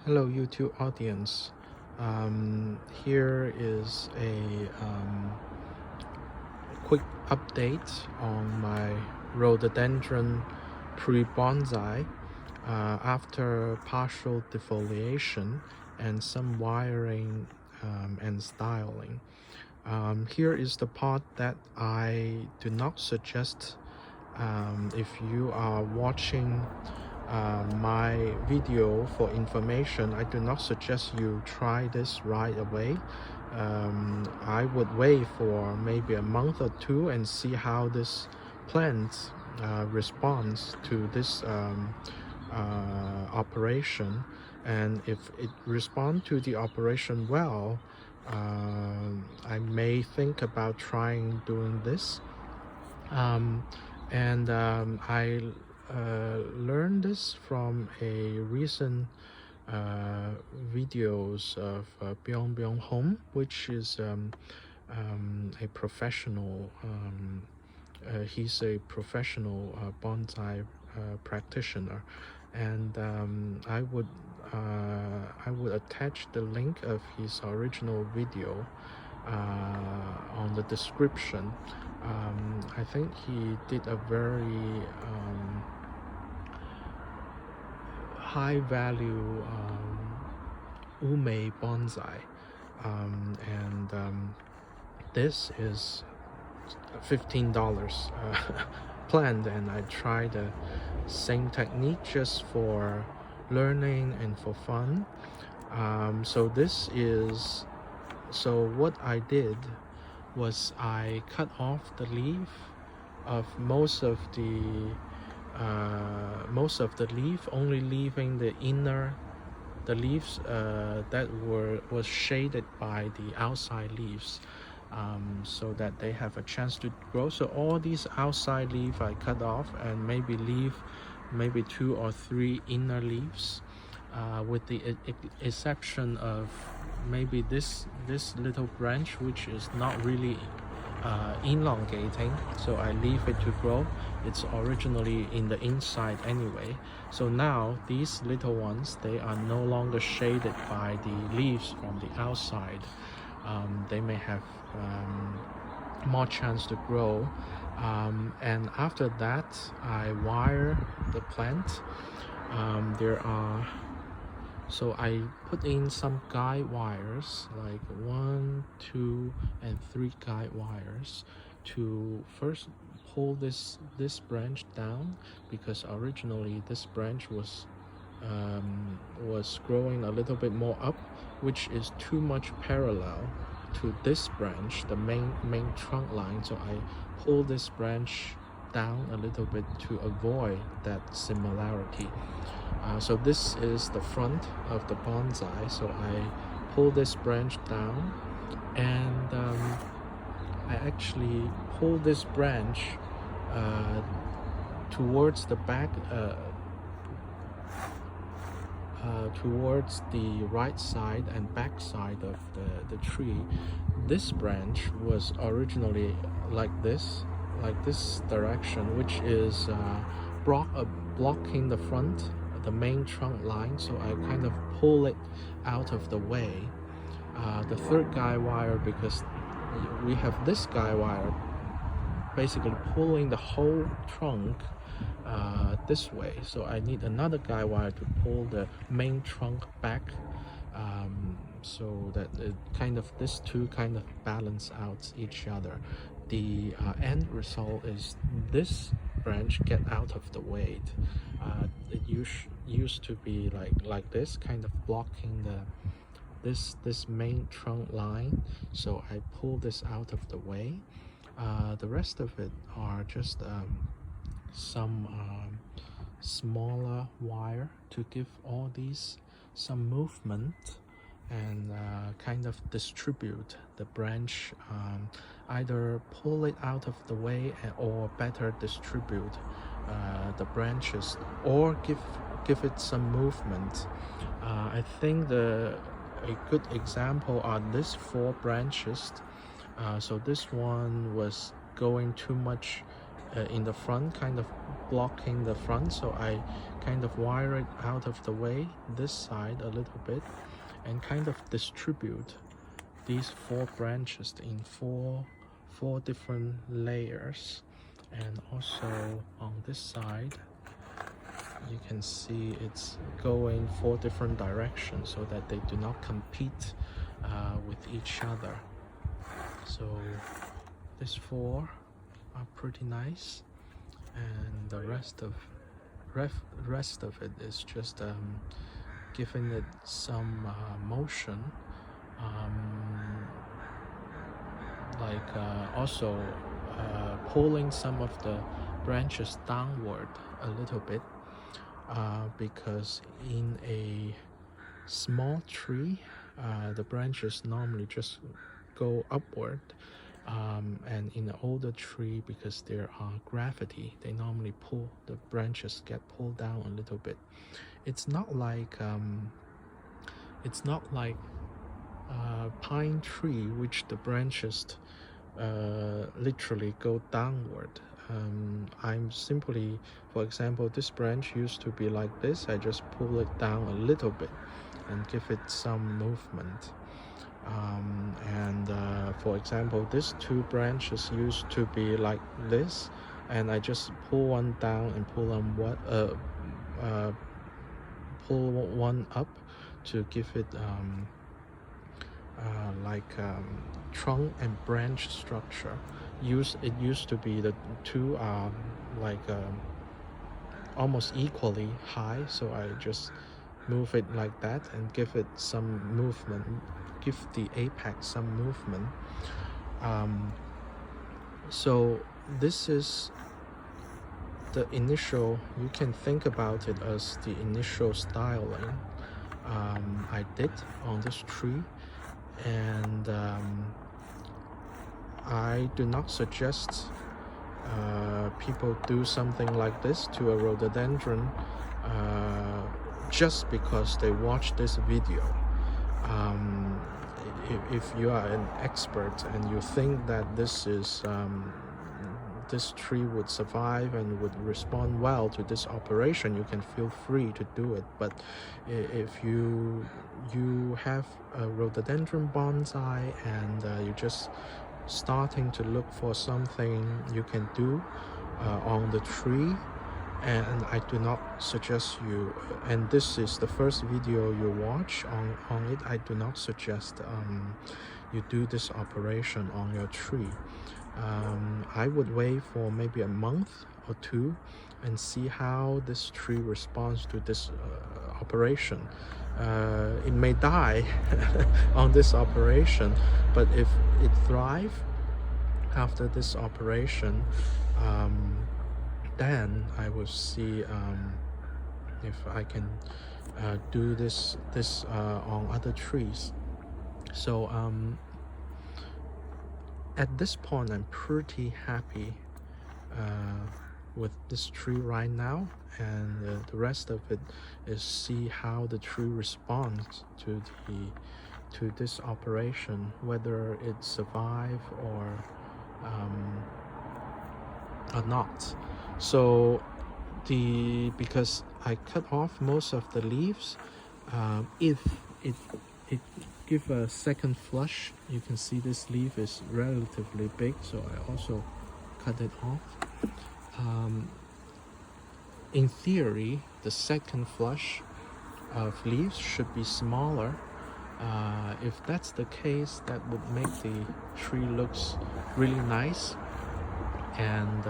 Hello, YouTube audience. Here is a quick update on my rhododendron pre-bonsai after partial defoliation and some wiring and styling. Here is the part that I do not suggest if you are watching my video for information. I do not suggest you try this right away. I would wait for maybe a month or two and see how this plant responds to this operation, and if it responds to the operation well, I may think about trying doing this. I learned this from a recent videos of Byung Byung Home, which is a professional. He's a professional bonsai practitioner, and I would attach the link of his original video on the description. I think he did a very high value ume bonsai, this is $15 planned, and I tried the same technique just for learning and for fun. So what I did was I cut off the leaf of most of the leaf, only leaving the leaves that was shaded by the outside leaves, so that they have a chance to grow. So all these outside leaves I cut off and maybe leave maybe 2 or 3 inner leaves, with the exception of maybe this little branch, which is not really elongating, so I leave it to grow. It's originally in the inside anyway. So now these little ones, they are no longer shaded by the leaves from the outside. They may have more chance to grow, and after that I wire the plant. So I put in some guide wires, like 1, 2, and 3 guide wires, to first pull this branch down, because originally this branch was growing a little bit more up, which is too much parallel to this branch, the main trunk line. So I pull this branch down a little bit to avoid that similarity. So this is the front of the bonsai. So I pull this branch down, and I actually pull this branch towards the back, towards the right side and back side of the tree. This branch was originally like this direction, which is blocking the front, the main trunk line. So I kind of pull it out of the way. The third guide wire, because we have this guide wire basically pulling the whole trunk this way, so I need another guide wire to pull the main trunk back, so that these two kind of balance out each other. The end result is this branch get out of the way. It used to be like this, kind of blocking this main trunk line, so I pull this out of the way. The rest of it are just some smaller wire to give all these some movement, and kind of distribute the branch, either pull it out of the way or better distribute the branches, or give it some movement. I think a good example are these 4 branches. So this one was going too much in the front, kind of blocking the front, so I kind of wire it out of the way this side a little bit and kind of distribute these 4 branches in four different layers. And also on this side you can see it's going 4 different directions so that they do not compete with each other. So these 4 are pretty nice, and the rest of it is just giving it some motion, also pulling some of the branches downward a little bit, because in a small tree the branches normally just go upward, and in an older tree, because there are gravity, they normally the branches get pulled down a little bit. It's not like pine tree, which the branches literally go downward. I'm simply, for example, this branch used to be like this. I just pull it down a little bit and give it some movement. For example, these 2 branches used to be like this, and I just pull one down and pull one up to give it trunk and branch structure. It used to be the 2 are almost equally high, so I just move it like that and give it some movement, give the apex some movement. So this is the initial, you can think about it as the initial styling I did on this tree. And I do not suggest people do something like this to a rhododendron just because they watch this video. If you are an expert and you think that this tree would survive and would respond well to this operation, you can feel free to do it. But if you have a rhododendron bonsai and you're just starting to look for something you can do on the tree, and I do not suggest you, and this is the first video you watch on it, I do not suggest you do this operation on your tree. I would wait for maybe a month or 2 and see how this tree responds to this operation. It may die on this operation, but if it thrives after this operation, then I will see if I can do this on other trees. So at this point, I'm pretty happy with this tree right now, and the rest of it is see how the tree responds to this operation, whether it survive or not. So because I cut off most of the leaves, if it give a second flush, you can see this leaf is relatively big, so I also cut it off. In theory, the second flush of leaves should be smaller. If that's the case, that would make the tree looks really nice, and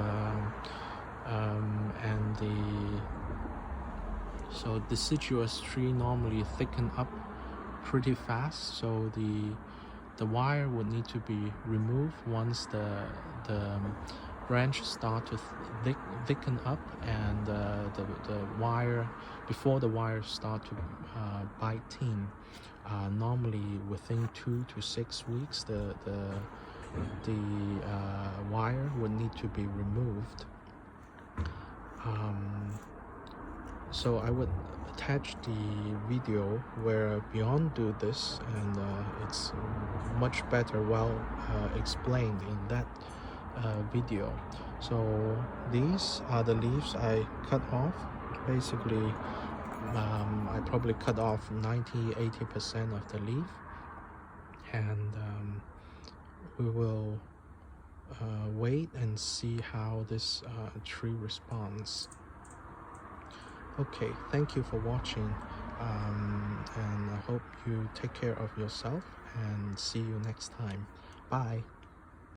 so deciduous tree normally thicken up pretty fast, so the wire would need to be removed once the branches start to thicken up, and the wire, before the wires start to bite in. Normally within 2 to 6 weeks the wire would need to be removed. So I would attach the video where Beyond do this, and it's much better explained in that video. So these are the leaves I cut off. Basically, I probably cut off 90–80% of the leaf, and we will wait and see how this tree responds. Okay, thank you for watching, and I hope you take care of yourself, and see you next time. Bye.